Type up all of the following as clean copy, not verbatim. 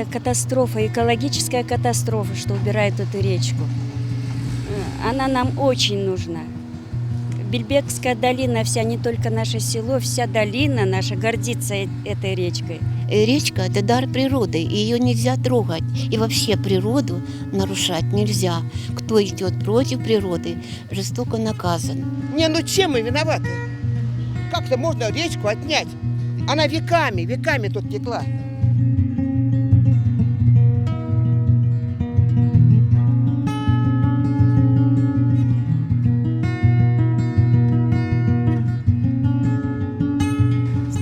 это катастрофа, экологическая катастрофа, что убирают эту речку. Она нам очень нужна. Бельбекская долина вся, не только наше село, вся долина наша гордится этой речкой. Речка – это дар природы, и ее нельзя трогать. И вообще природу нарушать нельзя. Кто идет против природы, жестоко наказан. Не, ну чем мы виноваты? Как-то можно речку отнять? Она веками тут текла.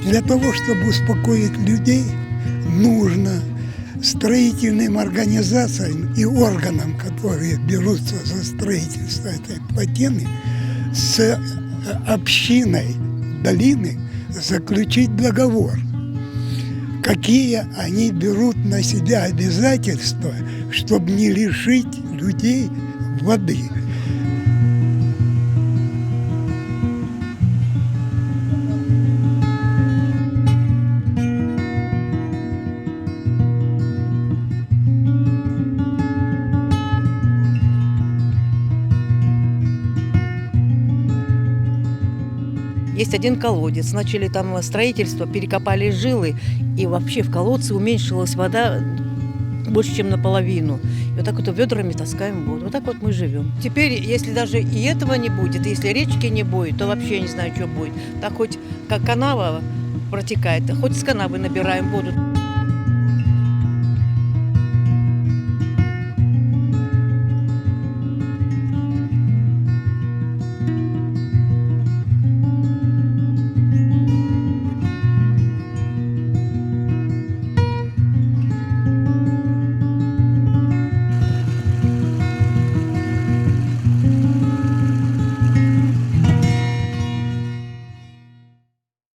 Для того, чтобы успокоить людей, нужно строительным организациям и органам, которые берутся за строительство этой плотины, с общиной долины заключить договор. Какие они берут на себя обязательства, чтобы не лишить людей воды. Есть один колодец, начали там строительство, перекопали жилы, и вообще в колодце уменьшилась вода больше, чем наполовину. И вот так вот ведрами таскаем воду. Вот так вот мы живем. Теперь, если даже и этого не будет, если речки не будет, то вообще не знаю, что будет. Так хоть как канава протекает, хоть с канавы набираем воду.